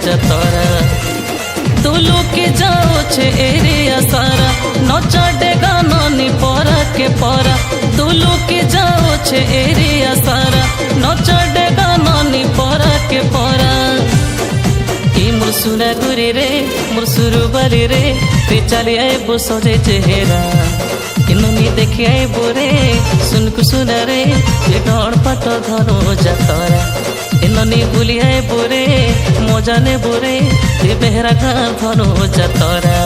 जतरा तुलू के जाओ छे एरिया सारा नचडे गानी परा के परा तुलू के जाओ छे एरिया सारा नचडे गानी परा के परा मुरसुना गुरी रे मुरसुरु बाली रे तुई चली आईबो सजे चेहरा इनुनी देखी आईबो रे सुनकु सुना रे तुई डर पाट धरो जतरा इनुनी बुली आईबो रे मजा नेबो रे तुई बेहरा घा धरो जतरा।